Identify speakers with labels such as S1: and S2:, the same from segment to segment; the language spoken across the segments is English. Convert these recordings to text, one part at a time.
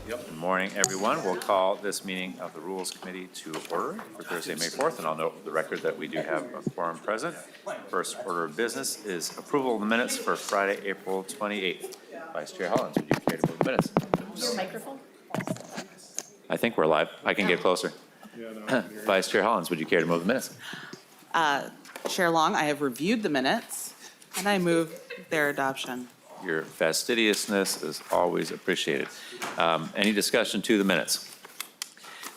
S1: Good morning, everyone. We'll call this meeting of the Rules Committee to order for Thursday, May 4th, and I'll note for the record that we do have a quorum present. First order of business is approval of the minutes for Friday, April 28th. Vice Chair Hollins, would you care to move the minutes?
S2: Your microphone?
S1: I think we're live. I can get closer. Vice Chair Hollins, would you care to move the minutes?
S3: Chair Long, I have reviewed the minutes, and I move their adoption.
S1: Your fastidiousness is always appreciated. Any discussion to the minutes?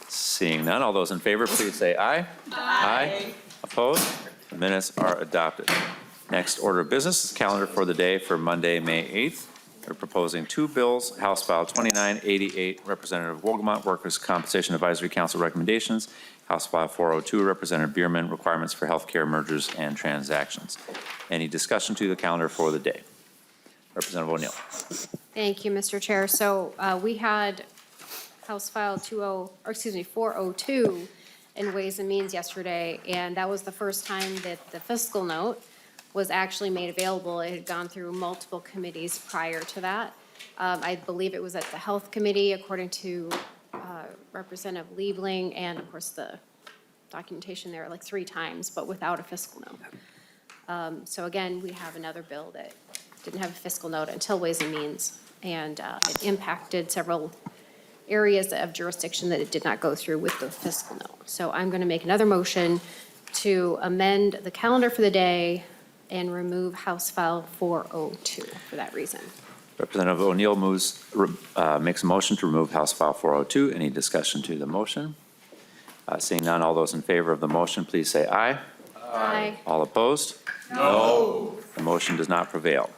S1: Seeing none, all those in favor, please say aye. Aye. Opposed? The minutes are adopted. Next order of business is calendar for the day for Monday, May 8th. We're proposing two bills, House File 2988, Representative Wolgamott, Workers' Compensation Advisory Council recommendations, House File 402, Representative Bierman, requirements for healthcare mergers and transactions. Any discussion to the calendar for the day? Representative O'Neill.
S2: Thank you, Mr. Chair. So we had House File 402 in Ways and Means yesterday, and that was the first time that the fiscal note was actually made available. It had gone through multiple committees prior to that. I believe it was at the Health Committee, according to Representative Liebling, and of course the documentation there like 3 times, but without a fiscal note. So again, we have another bill that didn't have a fiscal note until Ways and Means, and it impacted several areas of jurisdiction that it did not go through with the fiscal note. So I'm going to make another motion to amend the calendar for the day and remove House File 402 for that reason.
S1: Representative O'Neill makes a motion to remove House File 402. Any discussion to the motion? Seeing none, all those in favor of the motion, please say aye.
S2: Aye.
S1: All opposed? No. The motion does not prevail.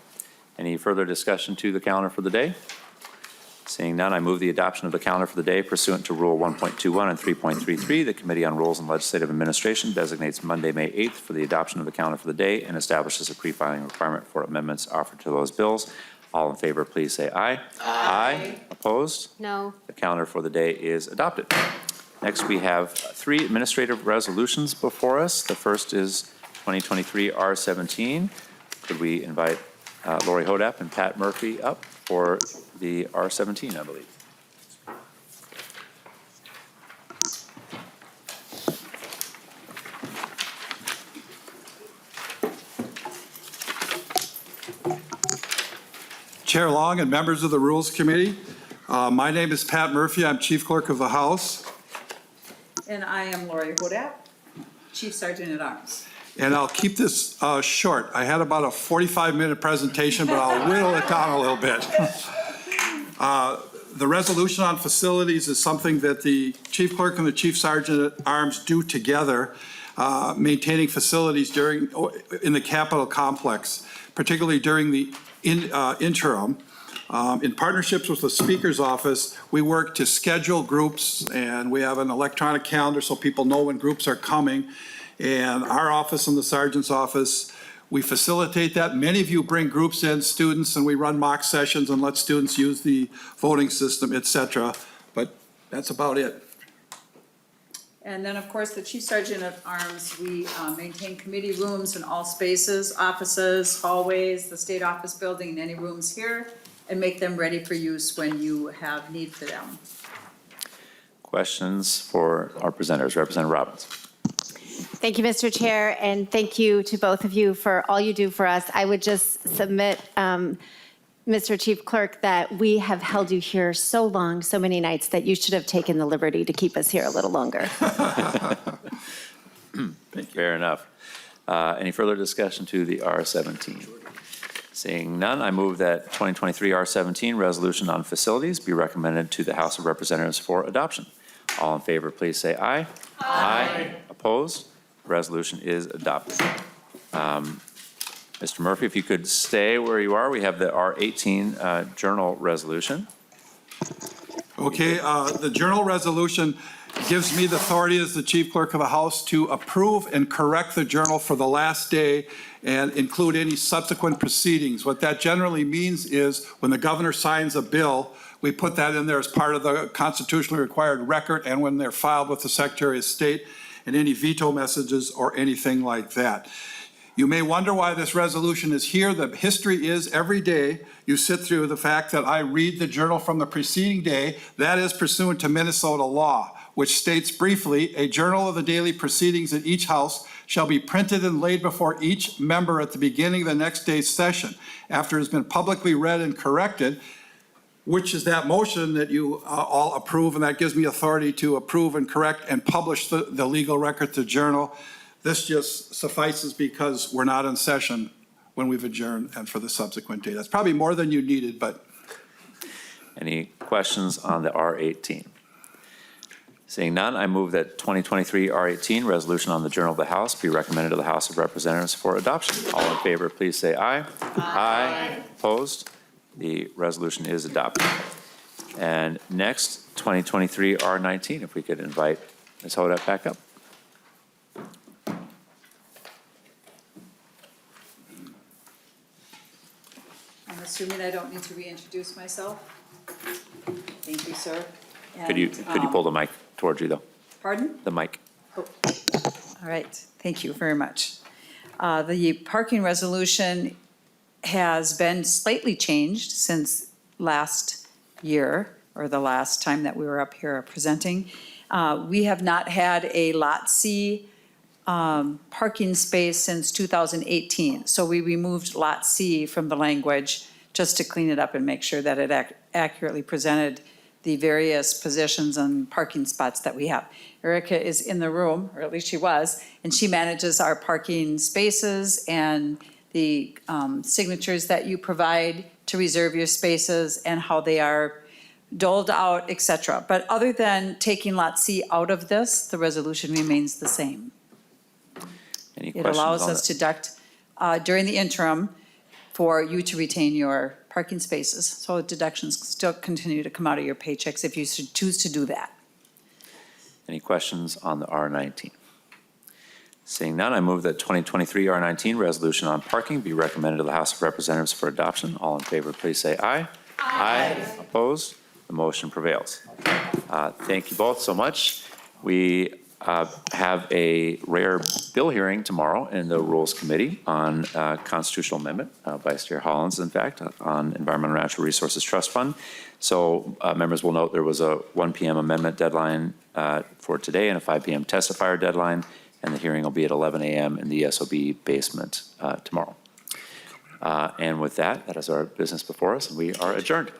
S1: Any further discussion to the calendar for the day? Seeing none, I move the adoption of the calendar for the day pursuant to Rule 1.21 and 3.33. The Committee on Rules and Legislative Administration designates Monday, May 8th for the adoption of the calendar for the day and establishes a pre-filing requirement for amendments offered to those bills. All in favor, please say aye. Aye. Opposed?
S2: No.
S1: The calendar for the day is adopted. Next, we have 3 administrative resolutions before us. The first is 2023 R17. Could we invite Lori Hodap and Pat Murphy up for the R17, I believe.
S4: Chair Long and members of the Rules Committee, my name is Pat Murphy. I'm Chief Clerk of the House.
S5: And I am Lori Hodap, Chief Sergeant at Arms.
S4: And I'll keep this short. I had about a 45-minute presentation, but I'll whittle it down a little bit. The resolution on facilities is something that the Chief Clerk and the Chief Sergeant at Arms do together, maintaining facilities in the Capitol complex, particularly during the interim. In partnerships with the Speaker's office, we work to schedule groups, and we have an electronic calendar so people know when groups are coming. And our office and the Sergeant's office, we facilitate that. Many of you bring groups in, students, and we run mock sessions and let students use the voting system, et cetera. But that's about it.
S5: And then, of course, the Chief Sergeant at Arms, we maintain committee rooms in all spaces, offices, hallways, the state office building, and any rooms here, and make them ready for use when you have need for them.
S1: Questions for our presenters? Representative Robbins.
S6: Thank you, Mr. Chair, and thank you to both of you for all you do for us. I would just submit, Mr. Chief Clerk, that we have held you here so long, so many nights, that you should have taken the liberty to keep us here a little longer.
S1: Fair enough. Any further discussion to the R17? Seeing none, I move that 2023 R17 resolution on facilities be recommended to the House of Representatives for adoption. All in favor, please say aye. Aye. Opposed? Resolution is adopted. Mr. Murphy, if you could stay where you are, we have the R18 journal resolution.
S4: Okay, the journal resolution gives me the authority as the Chief Clerk of the House to approve and correct the journal for the last day and include any subsequent proceedings. What that generally means is when the governor signs a bill, we put that in there as part of the constitutionally required record, and when they're filed with the Secretary of State, and any veto messages or anything like that. You may wonder why this resolution is here. The history is every day you sit through the fact that I read the journal from the preceding day. That is pursuant to Minnesota law, which states briefly, a journal of the daily proceedings in each house shall be printed and laid before each member at the beginning of the next day's session, after it has been publicly read and corrected, which is that motion that you all approve, and that gives me authority to approve and correct and publish the legal record to journal. This just suffices because we're not in session when we've adjourned and for the subsequent day. That's probably more than you needed, but.
S1: Any questions on the R18? Seeing none, I move that 2023 R18, resolution on the Journal of the House, be recommended to the House of Representatives for adoption. All in favor, please say aye. Aye. Opposed? The resolution is adopted. And next, 2023 R19, if we could invite Ms. Hodat back up.
S5: I'm assuming I don't need to reintroduce myself? Thank you, sir.
S1: Could you
S5: And,
S1: pull the mic towards you, though?
S5: Pardon?
S1: The mic.
S5: All right, thank you very much. The parking resolution has been slightly changed since last year, or the last time that we were up here presenting. We have not had a Lot C parking space since 2018. So we removed Lot C from the language just to clean it up and make sure that it accurately presented the various positions and parking spots that we have. Erica is in the room, or at least she was, and she manages our parking spaces and the signatures that you provide to reserve your spaces and how they are doled out, et cetera. But other than taking Lot C out of this, the resolution remains the same.
S1: Any
S5: It
S1: questions
S5: allows
S1: on
S5: us
S1: that?
S5: to deduct during the interim for you to retain your parking spaces. So deductions still continue to come out of your paychecks if you should choose to do that.
S1: Any questions on the R19? Seeing none, I move that 2023 R19, resolution on parking, be recommended to the House of Representatives for adoption. All in favor, please say aye. Aye. Opposed? The motion prevails. Thank you both so much. We have a rare bill hearing tomorrow in the Rules Committee on constitutional amendment, Vice Chair Hollins, in fact, on Environmental and Natural Resources Trust Fund. So members will note there was a 1 p.m. amendment deadline for today and a 5 p.m. testifier deadline, and the hearing will be at 11 a.m. in the SOB basement tomorrow. And with that, that is our business before us, and we are adjourned.